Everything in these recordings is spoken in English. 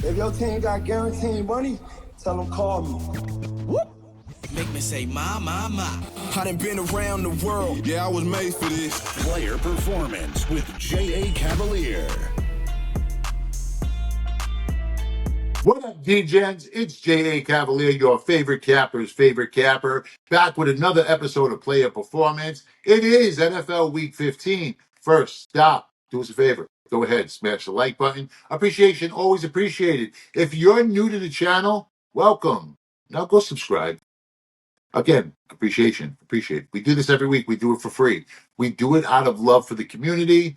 If your team got guaranteed money, tell them call me. Whoop. Make me say, my. I done been around the world. Yeah, I was made for this. Player Performance with J.A. Cavalier. What up, D-Gens? It's J.A. Cavalier, your favorite capper's favorite capper, back with another episode of Player Performance. It is NFL Week 15. First, stop. Do us a favor. Go ahead, smash the like button. Appreciation, always appreciated. If you're new to the channel, welcome. Now go subscribe. Again, appreciate it. We do this every week. We do it for free. We do it out of love for the community.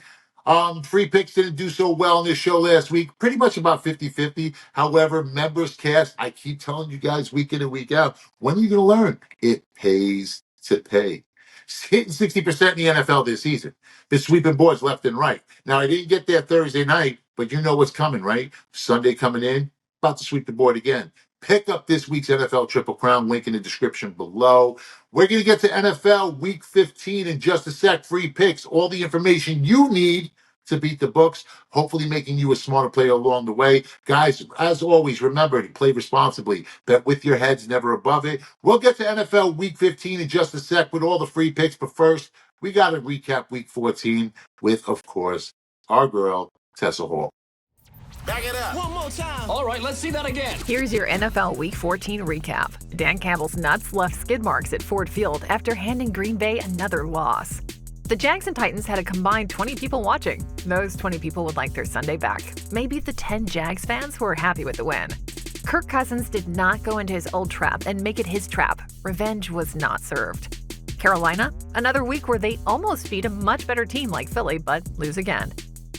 Free picks didn't do so well in this show last week. Pretty much about 50-50. However, members cast, I keep telling you guys week in and week out, when are you going to learn? It pays to pay. Hitting 60% in the NFL this season. Been sweeping boards left and right. Now, I didn't get there Thursday night, but you know what's coming, right? Sunday coming in, about to sweep the board again. Pick up this week's NFL Triple Crown, link in the description below. We're going to get to NFL Week 15 in just a sec. Free picks, all the information you need to beat the books, hopefully making you a smarter player along the way. Guys, as always, remember to play responsibly. Bet with your heads, never above it. We'll get to NFL Week 15 in just a sec with all the free picks, but first, we got to recap Week 14 with, of course, our girl, Tessa Hall. Back it up. One more time. All right, let's see that again. Here's your NFL Week 14 recap. Dan Campbell's nuts left skid marks at Ford Field after handing Green Bay another loss. The Jags and Titans had a combined 20 people watching. Those 20 people would like their Sunday back. Maybe the 10 Jags fans who are happy with the win. Kirk Cousins did not go into his old trap and make it his trap. Revenge was not served. Carolina, another week where they almost beat a much better team like Philly, but lose again.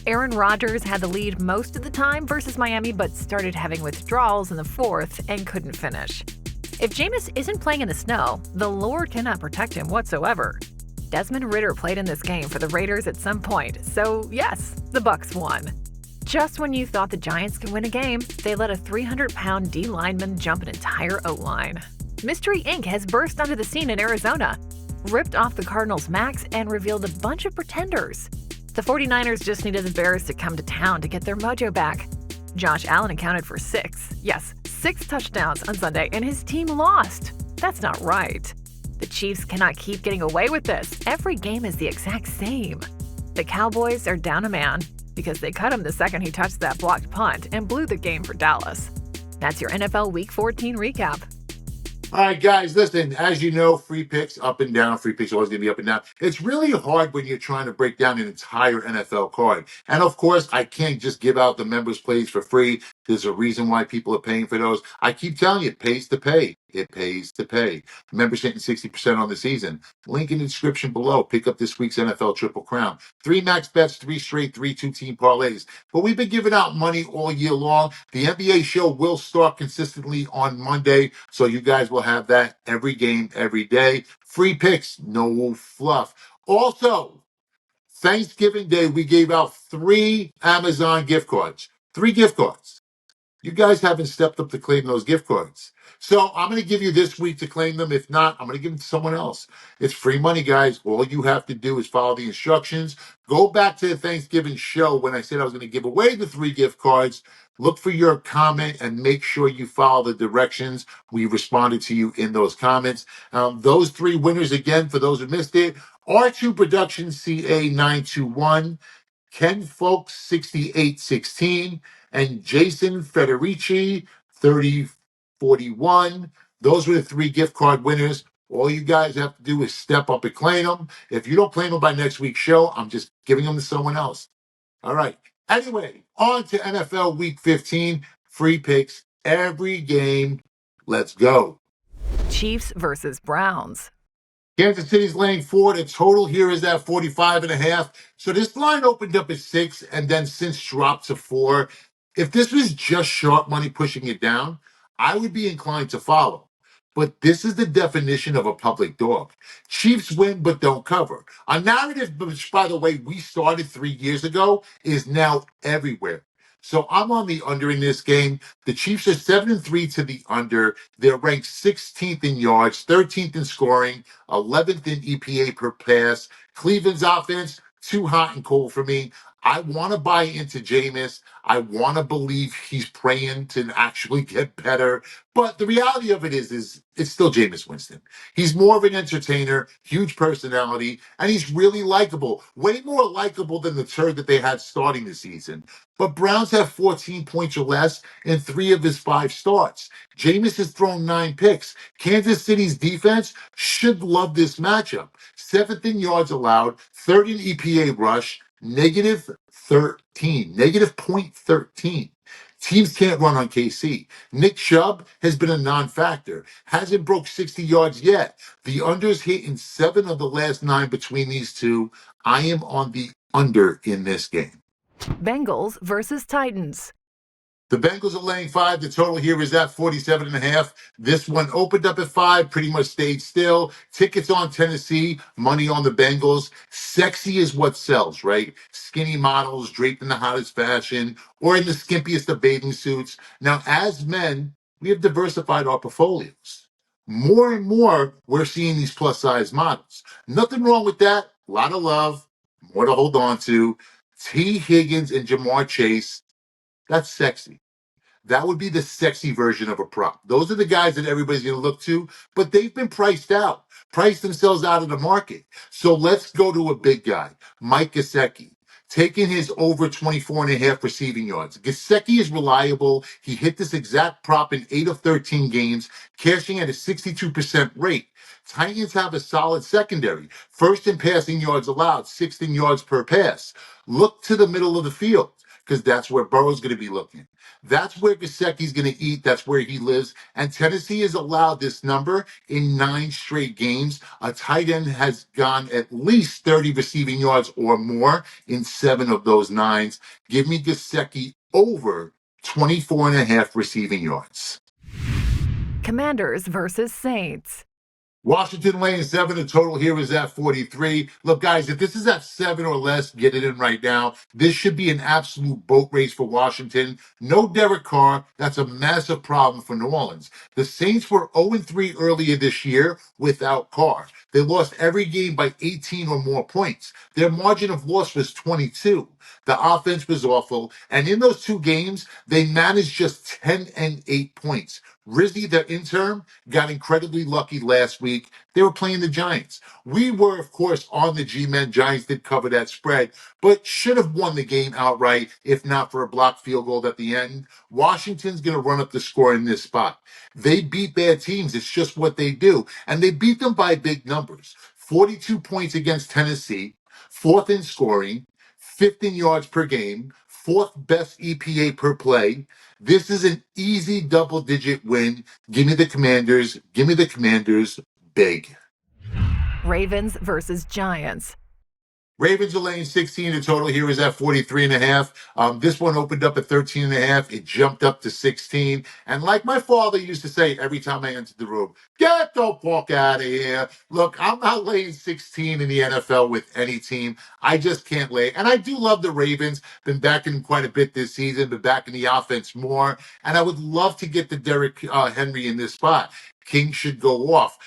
Aaron Rodgers had the lead most of the time versus Miami, but started having withdrawals in the fourth and couldn't finish. If Jameis isn't playing in the snow, the Lord cannot protect him whatsoever. Desmond Ridder played in this game for the Raiders at some point, so yes, the Bucs won. Just when you thought the Giants could win a game, they let a 300-pound D lineman jump an entire O-line. Mystery Inc. has burst onto the scene in Arizona, ripped off the Cardinals' max, and revealed a bunch of pretenders. The 49ers just needed the Bears to come to town to get their mojo back. Josh Allen accounted for six touchdowns on Sunday, and his team lost. That's not right. The Chiefs cannot keep getting away with this. Every game is the exact same. The Cowboys are down a man because they cut him the second he touched that blocked punt and blew the game for Dallas. That's your NFL Week 14 recap. All right, guys, listen, as you know, free picks up and down. Free picks always going to be up and down. It's really hard when you're trying to break down an entire NFL card. And, of course, I can't just give out the members' plays for free. There's a reason why people are paying for those. I keep telling you, it pays to pay. It pays to pay. Members hitting 60% on the season. Link in the description below. Pick up this week's NFL Triple Crown. 3 max bets, 3 straight, 3 2-team parlays. But we've been giving out money all year long. The NBA show will start consistently on Monday, so you guys will have that every game, every day. Free picks, no fluff. Also, Thanksgiving Day, we gave out 3 Amazon gift cards. 3 gift cards. You guys haven't stepped up to claim those gift cards. So I'm going to give you this week to claim them. If not, I'm going to give them to someone else. It's free money, guys. All you have to do is follow the instructions. Go back to the Thanksgiving show when I said I was going to give away the 3 gift cards. Look for your comment and make sure you follow the directions. We responded to you in those comments. Those 3 winners, again, for those who missed it, R2 Productions CA921, Ken Folks 6816, and Jason Federici 3041. Those were the 3 gift card winners. All you guys have to do is step up and claim them. If you don't claim them by next week's show, I'm just giving them to someone else. All right. Anyway, on to NFL Week 15. Free picks every game. Let's go. Chiefs versus Browns. Kansas City's laying 4. The total here is at 45.5. So this line opened up at 6 and then since dropped to 4. If this was just sharp money pushing it down, I would be inclined to follow. But this is the definition of a public dog. Chiefs win but don't cover. A narrative, which, by the way, we started 3 years ago, is now everywhere. So I'm on the under in this game. The Chiefs are 7-3 to the under. They're ranked 16th in yards, 13th in scoring, 11th in EPA per pass. Cleveland's offense, too hot and cold for me. I want to buy into Jameis. I want to believe he's praying to actually get better. But the reality of it is it's still Jameis Winston. He's more of an entertainer, huge personality, and he's really likable. Way more likable than the turd that they had starting the season. But Browns have 14 points or less in 3 of his 5 starts. Jameis has thrown 9 picks. Kansas City's defense should love this matchup. 7th in yards allowed, 3rd in EPA rush, negative 13, negative .13. Teams can't run on KC. Nick Chubb has been a non-factor. Hasn't broke 60 yards yet. The under's hit in 7 of the last 9 between these two. I am on the under in this game. Bengals versus Titans. The Bengals are laying 5. The total here is at 47.5. This one opened up at 5, pretty much stayed still. Tickets on Tennessee, money on the Bengals. Sexy is what sells, right? Skinny models draped in the hottest fashion or in the skimpiest of bathing suits. Now, as men, we have diversified our portfolios. More and more, we're seeing these plus-size models. Nothing wrong with that. A lot of love, more to hold on to. T. Higgins and Jamar Chase, that's sexy. That would be the sexy version of a prop. Those are the guys that everybody's going to look to, but they've been priced out, priced themselves out of the market. So let's go to a big guy, Mike Gesicki, taking his over 24.5 receiving yards. Gesicki is reliable. He hit this exact prop in 8 of 13 games, cashing at a 62% rate. Titans have a solid secondary. 1st in passing yards allowed, 6th in yards per pass. Look to the middle of the field, because that's where Burrow's going to be looking. That's where Gesicki's going to eat. That's where he lives. And Tennessee has allowed this number in 9 straight games. A tight end has gone at least 30 receiving yards or more in 7 of those 9s. Give me Gesicki over 24.5 receiving yards. Commanders versus Saints. Washington laying 7. The total here is at 43. Look, guys, if this is at 7 or less, get it in right now. This should be an absolute boat race for Washington. No Derek Carr. That's a massive problem for New Orleans. The Saints were 0-3 earlier this year without Carr. They lost every game by 18 or more points. Their margin of loss was 22. The offense was awful. And in those 2 games, they managed just 10 and 8 points. Rizzy, their intern, got incredibly lucky last week. They were playing the Giants. We were, of course, on the G-Men. Giants did cover that spread, but should have won the game outright if not for a blocked field goal at the end. Washington's going to run up the score in this spot. They beat bad teams. It's just what they do. And they beat them by big numbers. 42 points against Tennessee, 4th in scoring, 5th in yards per game, 4th best EPA per play. This is an easy double-digit win. Give me the Commanders. Give me the Commanders big. Ravens versus Giants. Ravens are laying 16. The total here is at 43.5. This one opened up at 13.5. It jumped up to 16. And like my father used to say every time I entered the room, get the fuck out of here. Look, I'm not laying 16 in the NFL with any team. I just can't lay. And I do love the Ravens. Been backing quite a bit this season. Been backing the offense more. And I would love to get the Derrick Henry in this spot. King should go off.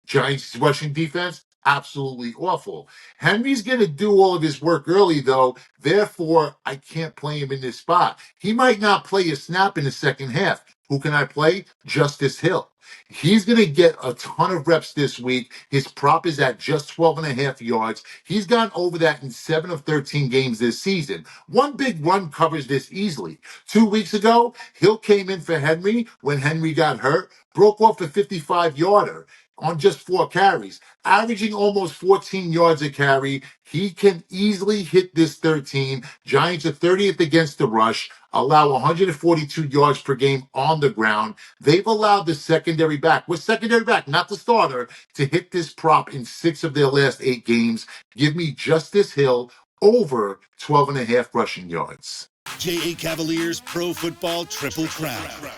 Giants rushing defense, absolutely awful. Henry's going to do all of his work early, though. Therefore, I can't play him in this spot. He might not play a snap in the second half. Who can I play? Justice Hill. He's going to get a ton of reps this week. His prop is at just 12.5 yards. He's gone over that in 7 of 13 games this season. One big run covers this easily. 2 weeks ago, Hill came in for Henry when Henry got hurt, broke off a 55-yarder. On just 4 carries, averaging almost 14 yards a carry. He can easily hit this 13. Giants are 30th against the rush, allow 142 yards per game on the ground. They've allowed the secondary back, not the starter, to hit this prop in 6 of their last 8 games. Give me Justice Hill over 12.5 rushing yards. J.A. Cavaliers Pro Football Triple Crown.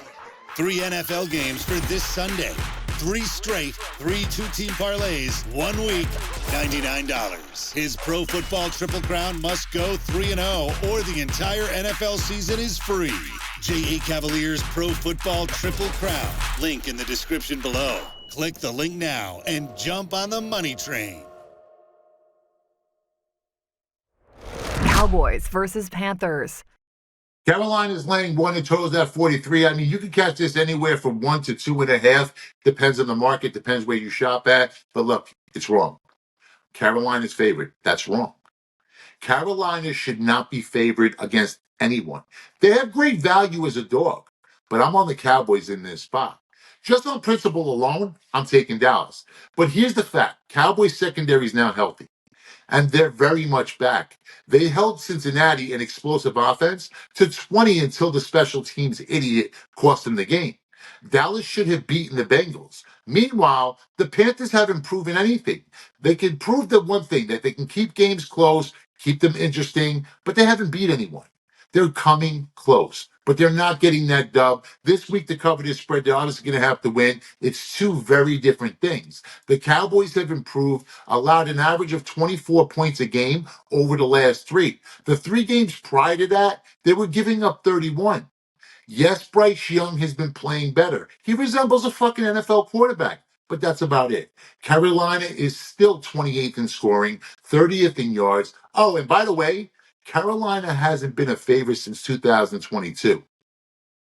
3 NFL games for this Sunday. 3 straight, 3 two-team parlays, 1 week, $99. His Pro Football Triple Crown must go 3-0 or the entire NFL season is free. J.A. Cavaliers Pro Football Triple Crown. Link in the description below. Click the link now and jump on the money train. Cowboys versus Panthers. Carolina's laying one and totals at 43. I mean, you can catch this anywhere from 1 to 2.5. Depends on the market, depends where you shop at. But look, it's wrong. Carolina's favored. That's wrong. Carolina should not be favored against anyone. They have great value as a dog, but I'm on the Cowboys in this spot. Just on principle alone, I'm taking Dallas. But here's the fact. Cowboys secondary is now healthy, and they're very much back. They held Cincinnati, an explosive offense, to 20 until the special teams idiot cost them the game. Dallas should have beaten the Bengals. Meanwhile, the Panthers haven't proven anything. They can prove the one thing, that they can keep games close, keep them interesting, but they haven't beat anyone. They're coming close, but they're not getting that dub. This week, to cover this spread, they're obviously going to have to win. It's two very different things. The Cowboys have improved, allowed an average of 24 points a game over the last three. The 3 games prior to that, they were giving up 31. Yes, Bryce Young has been playing better. He resembles a fucking NFL quarterback, but that's about it. Carolina is still 28th in scoring, 30th in yards. Oh, and by the way, Carolina hasn't been a favorite since 2022.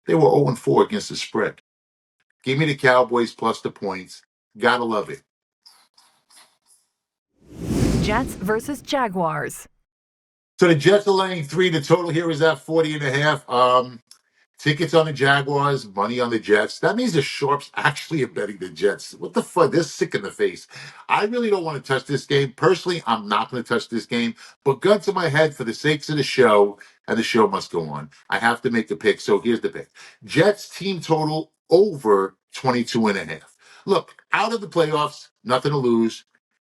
They were 0-4 against the spread. Give me the Cowboys plus the points. Gotta love it. Jets versus Jaguars. So the Jets are laying 3. The total here is at 40.5. Tickets on the Jaguars, money on the Jets. That means the Sharps actually are betting the Jets. What the fuck? They're sick in the face. I really don't want to touch this game. Personally, I'm not going to touch this game. But gun to my head, for the sakes of the show, and the show must go on, I have to make a pick. So here's the pick. Jets team total over 22.5. Look, out of the playoffs, nothing to lose.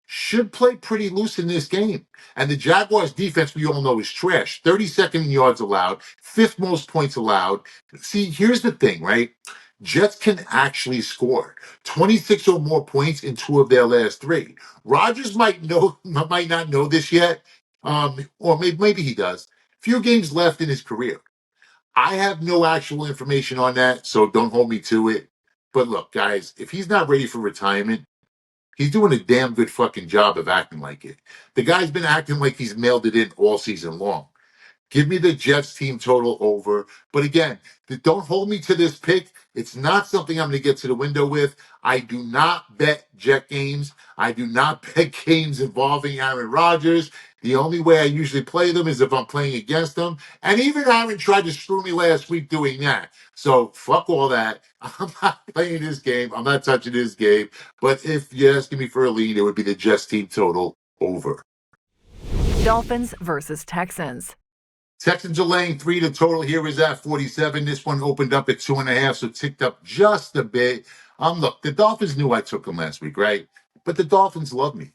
Should play pretty loose in this game. And the Jaguars defense, we all know, is trash. 32nd in yards allowed, 5th most points allowed. See, here's the thing, right? Jets can actually score 26 or more points in 2 of their last 3. Rodgers might not know this yet, or maybe he does. Few games left in his career. I have no actual information on that, so don't hold me to it. But look, guys, if he's not ready for retirement, he's doing a damn good fucking job of acting like it. The guy's been acting like he's mailed it in all season long. Give me the Jets team total over. But again, don't hold me to this pick. It's not something I'm going to get to the window with. I do not bet Jet games. I do not bet games involving Aaron Rodgers. The only way I usually play them is if I'm playing against them. And even Aaron tried to screw me last week doing that. So fuck all that. I'm not playing this game. I'm not touching this game. But if you're asking me for a lead, it would be the Jets team total over. Dolphins versus Texans. Texans are laying 3. The total here is at 47. This one opened up at 2.5, so ticked up just a bit. Look, the Dolphins knew I took them last week, right? But the Dolphins love me.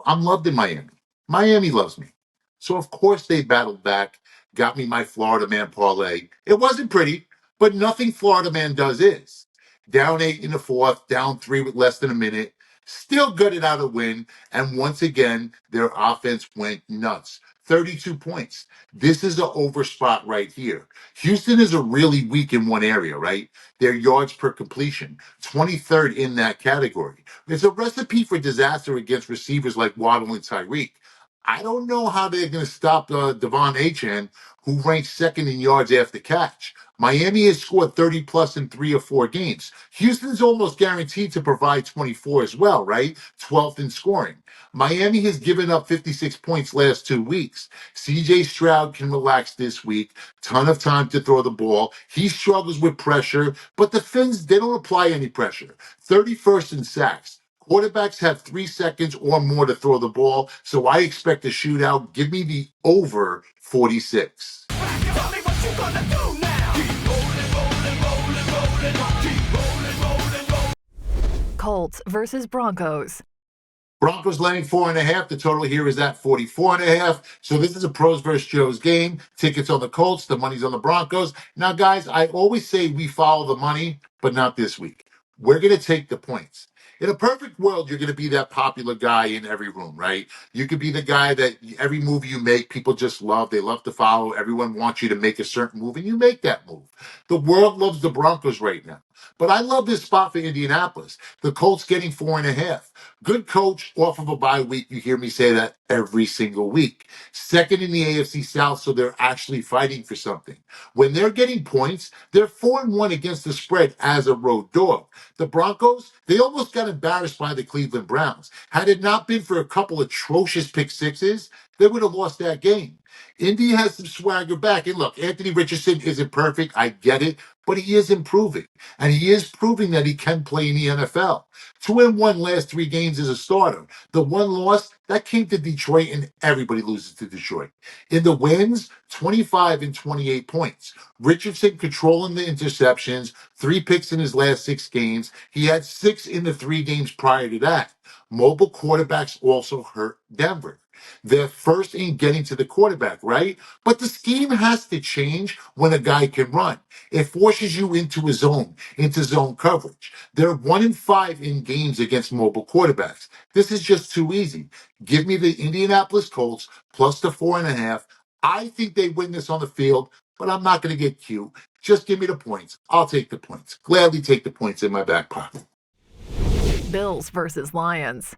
I'm loved in Miami. Miami loves me. So, of course, they battled back, got me my Florida man parlay. It wasn't pretty, but nothing Florida man does is. Down 8 in the 4th, down 3 with less than a minute. Still gutted out a win. And once again, their offense went nuts. 32 points. This is an over spot right here. Houston is a really weak in one area, right? Their yards per completion, 23rd in that category. It's a recipe for disaster against receivers like Waddle and Tyreek. I don't know how they're going to stop Devon Achane, who ranks 2nd in yards after catch. Miami has scored 30 plus in 3 or 4 games. Houston's almost guaranteed to provide 24 as well, right? 12th in scoring. Miami has given up 56 points last 2 weeks. CJ Stroud can relax this week. Ton of time to throw the ball. He struggles with pressure, but the Fins, they don't apply any pressure. 31st in sacks. Quarterbacks have 3 seconds or more to throw the ball, so I expect a shootout. Give me the over 46. Tell me what you gonna do now. Keep rolling. Colts versus Broncos. Broncos laying 4.5. The total here is at 44.5. So this is a pros versus Joe's game. Tickets on the Colts. The money's on the Broncos. Now, guys, I always say we follow the money, but not this week. We're going to take the points. In a perfect world, you're going to be that popular guy in every room, right? You could be the guy that every move you make, people just love. They love to follow. Everyone wants you to make a certain move, and you make that move. The world loves the Broncos right now. But I love this spot for Indianapolis. The Colts getting 4.5. Good coach off of a bye week. You hear me say that every single week. Second in the AFC South, so they're actually fighting for something. When they're getting points, they're 4-1 against the spread as a road dog. The Broncos, they almost got embarrassed by the Cleveland Browns. Had it not been for a couple atrocious pick sixes, they would have lost that game. Indy has some swagger back. And look, Anthony Richardson isn't perfect. I get it. But he is improving. And he is proving that he can play in the NFL. 2-1 last 3 games as a starter. The one loss, that came to Detroit, and everybody loses to Detroit. In the wins, 25 and 28 points. Richardson controlling the interceptions, 3 picks in his last 6 games. He had 6 in the 3 games prior to that. Mobile quarterbacks also hurt Denver. They're first in getting to the quarterback, right? But the scheme has to change when a guy can run. It forces you into a zone, into zone coverage. They're 1-5 in games against mobile quarterbacks. This is just too easy. Give me the Indianapolis Colts plus the 4.5. I think they win this on the field, but I'm not going to get cute. Just give me the points. I'll take the points. Gladly take the points in my back pocket. Bills versus Lions.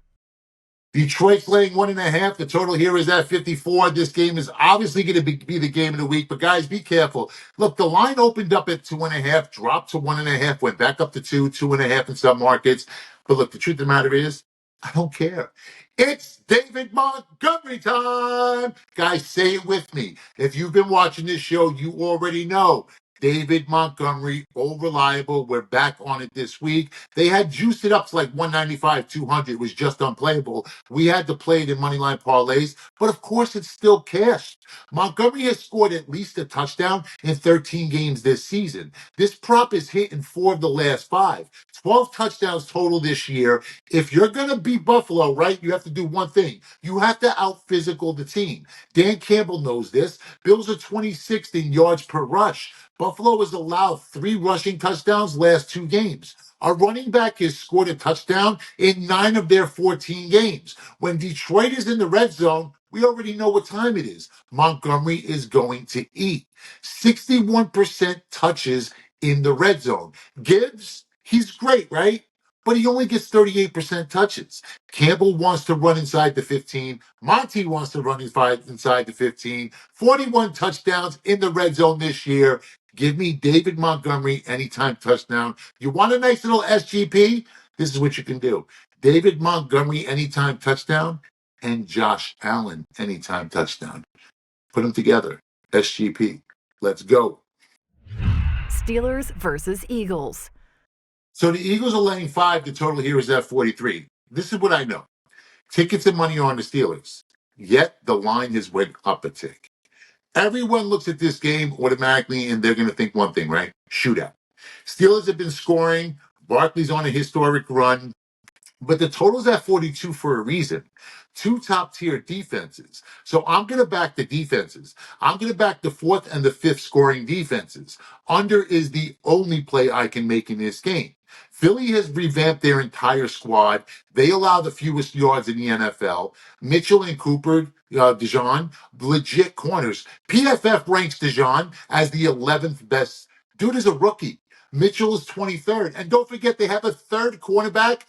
Detroit's laying 1.5. The total here is at 54. This game is obviously going to be the game of the week, but guys, be careful. Look, the line opened up at 2.5, dropped to 1.5, went back up to 2.5 in some markets. But look, the truth of the matter is, I don't care. It's David Montgomery time. Guys, say it with me. If you've been watching this show, you already know. David Montgomery, all reliable. We're back on it this week. They had juiced it up to like 195, 200. It was just unplayable. We had to play it in moneyline parlays, but of course it's still cashed. Montgomery has scored at least a touchdown in 13 games this season. This prop is hit in 4 of the last 5. 12 touchdowns total this year. If you're going to beat Buffalo, right, you have to do one thing. You have to out-physical the team. Dan Campbell knows this. Bills are 26th in yards per rush. Buffalo has allowed 3 rushing touchdowns last 2 games. Our running back has scored a touchdown in 9 of their 14 games. When Detroit is in the red zone, we already know what time it is. Montgomery is going to eat. 61% touches in the red zone. Gibbs, he's great, right? But he only gets 38% touches. Campbell wants to run inside the 15. Monty wants to run inside the 15. 41 touchdowns in the red zone this year. Give me David Montgomery anytime touchdown. You want a nice little SGP? This is what you can do. David Montgomery anytime touchdown and Josh Allen anytime touchdown. Put them together. SGP. Let's go. Steelers versus Eagles. So the Eagles are laying 5. The total here is at 43. This is what I know. Tickets and money are on the Steelers. Yet the line has went up a tick. Everyone looks at this game automatically and they're going to think one thing, right? Shootout. Steelers have been scoring. Barkley's on a historic run. But the total's at 42 for a reason. 2 top-tier defenses. So I'm going to back the defenses. I'm going to back the 4th and the 5th scoring defenses. Under is the only play I can make in this game. Philly has revamped their entire squad. They allow the fewest yards in the NFL. Mitchell and Cooper, Dijon, legit corners. PFF ranks Dijon as the 11th best. Dude is a rookie. Mitchell is 23rd. And don't forget, they have a 3rd cornerback,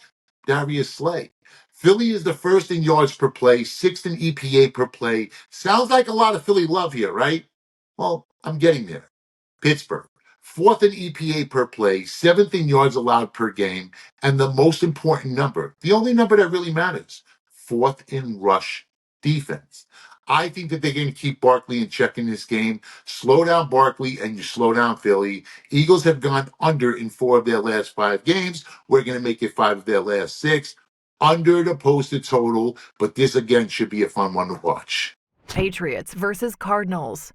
Darius Slay. Philly is the 1st in yards per play, 6th in EPA per play. Sounds like a lot of Philly love here, right? Well, I'm getting there. Pittsburgh, 4th in EPA per play, 7th in yards allowed per game, and the most important number, the only number that really matters, 4th in rush defense. I think that they're going to keep Barkley in check in this game. Slow down Barkley and you slow down Philly. Eagles have gone under in 4 of their last 5 games. We're going to make it 5 of their last 6. Under the posted total, but this again should be a fun one to watch. Patriots versus Cardinals.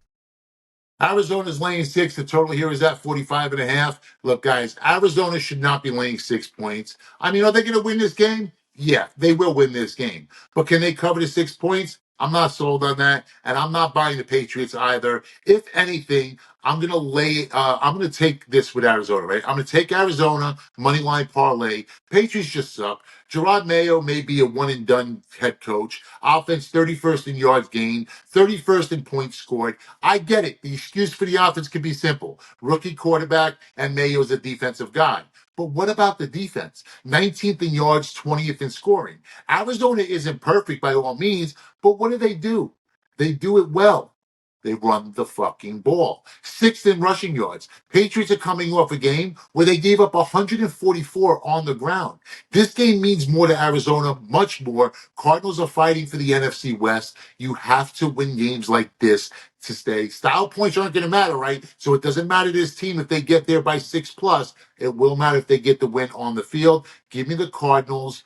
Arizona's laying 6. The total here is at 45.5. Look, guys, Arizona should not be laying 6 points. I mean, are they going to win this game? Yeah, they will win this game. But can they cover the 6 points? I'm not sold on that, and I'm not buying the Patriots either. If anything, I'm going to take this with Arizona, right? I'm going to take Arizona, money line parlay. Patriots just suck. Gerard Mayo may be a one-and-done head coach. Offense 31st in yards gained, 31st in points scored. I get it. The excuse for the offense could be simple. Rookie quarterback and Mayo's a defensive guy. But what about the defense? 19th in yards, 20th in scoring. Arizona isn't perfect by all means, but what do? They do it well. They run the fucking ball. 6th in rushing yards. Patriots are coming off a game where they gave up 144 on the ground. This game means more to Arizona, much more. Cardinals are fighting for the NFC West. You have to win games like this to stay. Style points aren't going to matter, right? So it doesn't matter to this team if they get there by 6+. It will matter if they get the win on the field. Give me the Cardinals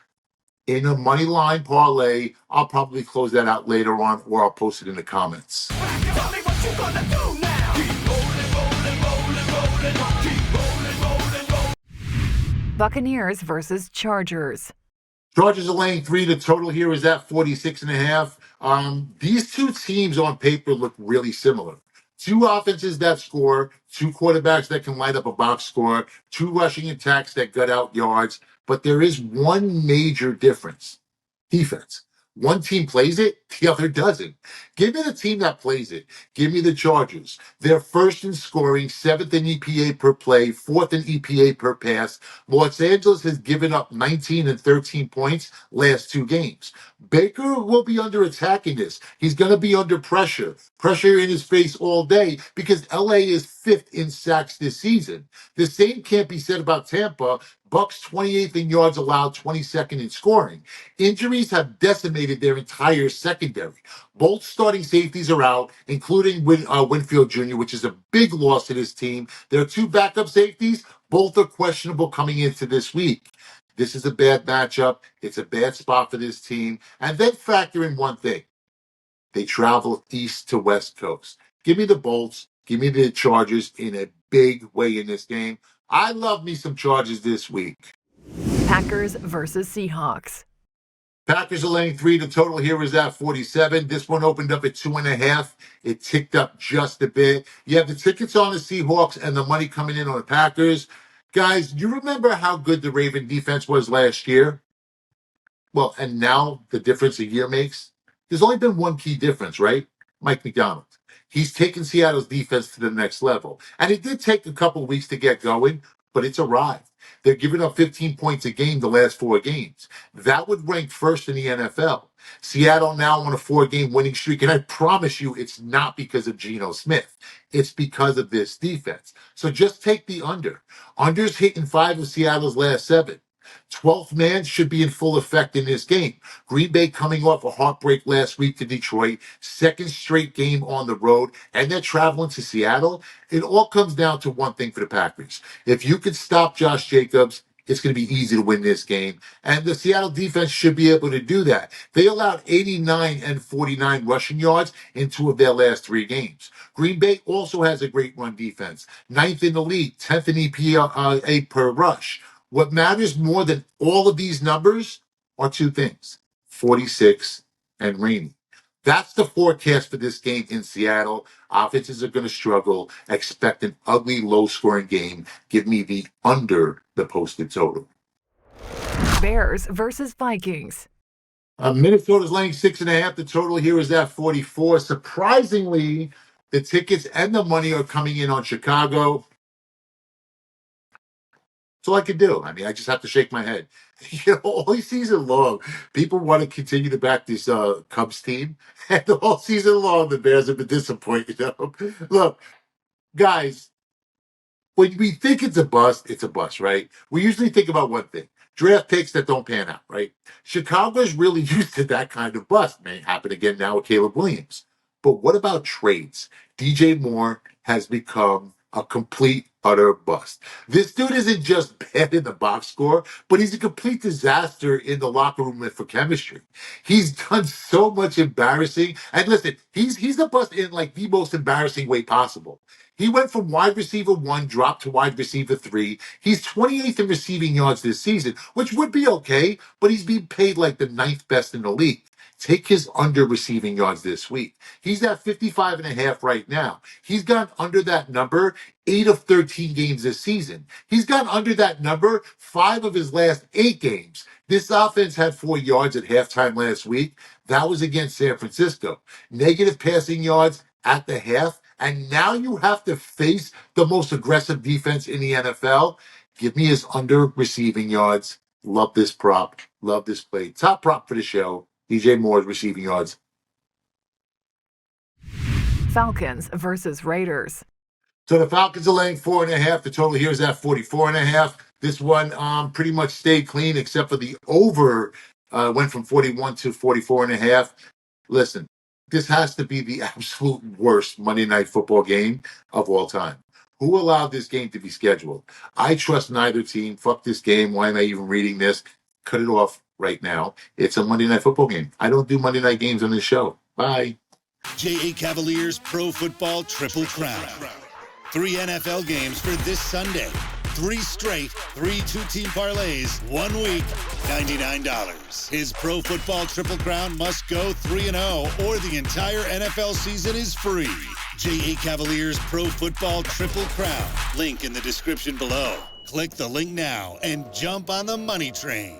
in a money line parlay. I'll probably close that out later on, or I'll post it in the comments. Tell me what you gonna do now. Keep rolling. Keep rolling. Buccaneers versus Chargers. Chargers are laying 3. The total here is at 46.5. These two teams on paper look really similar. Two offenses that score, two quarterbacks that can light up a box score, two rushing attacks that gut out yards. But there is one major difference. Defense. One team plays it, the other doesn't. Give me the team that plays it. Give me the Chargers. They're first in scoring, 7th in EPA per play, 4th in EPA per pass. Los Angeles has given up 19 and 13 points last 2 games. Baker will be under attack in this. He's going to be under pressure. Pressure in his face all day because LA is 5th in sacks this season. The same can't be said about Tampa. Bucks 28th in yards allowed, 22nd in scoring. Injuries have decimated their entire secondary. Both starting safeties are out, including Winfield Jr., which is a big loss to this team. There are 2 backup safeties. Both are questionable coming into this week. This is a bad matchup. It's a bad spot for this team. And then factor in one thing. They travel east to west coast. Give me the Bolts. Give me the Chargers in a big way in this game. I love me some Chargers this week. Packers versus Seahawks. Packers are laying 3. The total here is at 47. This one opened up at 2.5. It ticked up just a bit. You have the tickets on the Seahawks and the money coming in on the Packers. Guys, you remember how good the Raven defense was last year? Well, and now the difference a year makes? There's only been one key difference, right? Mike McDonald. He's taken Seattle's defense to the next level. And it did take a couple weeks to get going, but it's arrived. They're giving up 15 points a game the last 4 games. That would rank first in the NFL. Seattle now on a 4-game winning streak, and I promise you it's not because of Geno Smith. It's because of this defense. So just take the under. Under's hitting 5 of Seattle's last 7. 12th man should be in full effect in this game. Green Bay coming off a heartbreak last week to Detroit, 2nd straight game on the road, and they're traveling to Seattle. It all comes down to one thing for the Packers. If you could stop Josh Jacobs, it's going to be easy to win this game. And the Seattle defense should be able to do that. They allowed 89 and 49 rushing yards in 2 of their last 3 games. Green Bay also has a great run defense. 9th in the league, 10th in EPA per rush. What matters more than all of these numbers are 2 things, 46 and rainy. That's the forecast for this game in Seattle. Offenses are going to struggle. Expect an ugly, low-scoring game. Give me the under the posted total. Bears versus Vikings. Minnesota's laying 6.5. The total here is at 44. Surprisingly, the tickets and the money are coming in on Chicago. That's all I can do. I mean, I just have to shake my head. All season long, people want to continue to back this Cubs team. And all season long, the Bears have been disappointed. Look, guys, when we think it's a bust, right? We usually think about one thing. Draft picks that don't pan out, right? Chicago's really used to that kind of bust. May happen again now with Caleb Williams. But what about trades? DJ Moore has become a complete, utter bust. This dude isn't just bad in the box score, but he's a complete disaster in the locker room for chemistry. He's done so much embarrassing. And listen, he's a bust in like the most embarrassing way possible. He went from wide receiver 1, dropped to wide receiver 3. He's 28th in receiving yards this season, which would be okay, but he's being paid like the 9th best in the league. Take his under receiving yards this week. He's at 55.5 right now. He's gone under that number 8 of 13 games this season. He's gone under that number 5 of his last 8 games. This offense had 4 yards at halftime last week. That was against San Francisco. Negative passing yards at the half. And now you have to face the most aggressive defense in the NFL. Give me his under receiving yards. Love this prop. Love this play. Top prop for the show. DJ Moore's receiving yards. Falcons versus Raiders. So the Falcons are laying 4.5. The total here is at 44.5. This one pretty much stayed clean except for the over went from 41 to 44.5. Listen, this has to be the absolute worst Monday Night Football game of all time. Who allowed this game to be scheduled? I trust neither team. Fuck this game. Why am I even reading this? Cut it off right now. It's a Monday Night Football game. I don't do Monday night games on this show. Bye. J.A. Cavalier's Pro Football Triple Crown. 3 NFL games for this Sunday. 3 straight, 3 two-team parlays, 1 week, $99. His Pro Football Triple Crown must go 3-0 or the entire NFL season is free. J.A. Cavalier's Pro Football Triple Crown. Link in the description below. Click the link now and jump on the money train.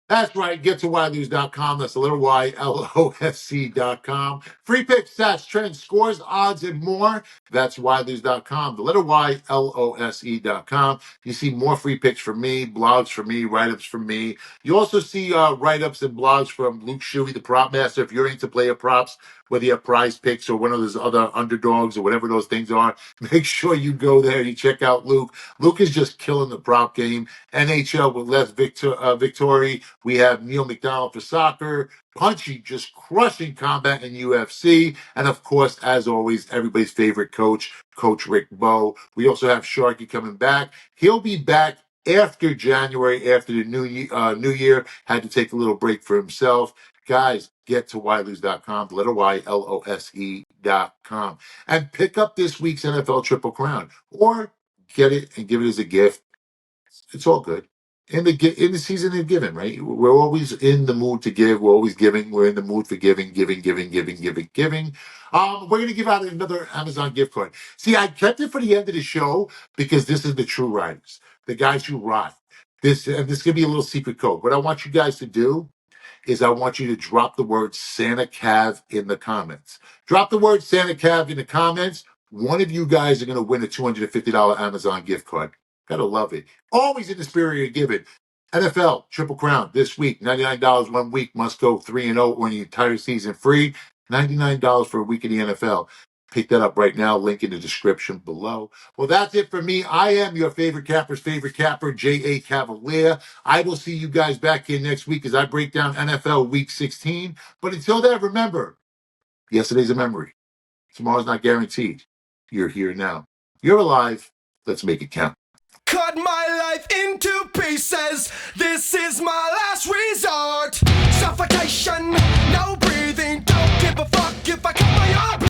That's right. Get to ylose.com. That's the letter Y, LOSC.com. Free picks, stats, trends, scores, odds, and more. That's ylose.com. The letter Y, LOSE.com. You see more free picks from me, blogs from me, write-ups from me. You also see write-ups and blogs from Luke Shuey, the prop master. If you're into player props, whether you have prize picks or one of those other underdogs or whatever those things are, make sure you go there. You check out Luke. Luke is just killing the prop game. NHL with Les Victori. We have Neil McDonald for soccer. Punchy, just crushing combat in UFC. And of course, as always, everybody's favorite coach, Coach Rick Bowe. We also have Sharky coming back. He'll be back after January, after the new year. Had to take a little break for himself. Guys, get to ylose.com, the letter Y, LOSE.com, and pick up this week's NFL Triple Crown. Or get it and give it as a gift. It's all good. In the season of giving, right? We're always in the mood to give. We're always giving. We're in the mood for giving. We're going to give out another Amazon gift card. See, I kept it for the end of the show because this is the true riders, the guys who ride. This is going to be a little secret code. What I want you guys to do is I want you to drop the word Santa Cav in the comments. Drop the word Santa Cav in the comments. One of you guys are going to win a $250 Amazon gift card. Gotta love it. Always in the spirit of giving. NFL Triple Crown this week. $99 1 week. Must go 3-0 or the entire season free. $99 for a week in the NFL. Pick that up right now. Link in the description below. Well, that's it for me. I am your favorite capper's favorite capper, J.A. Cavalier. I will see you guys back here next week as I break down NFL Week 16. But until then, remember, yesterday's a memory. Tomorrow's not guaranteed. You're here now. You're alive. Let's make it count. Cut my life into pieces. This is my last resort. Suffocation, no breathing. Don't give a fuck if I cut my arm.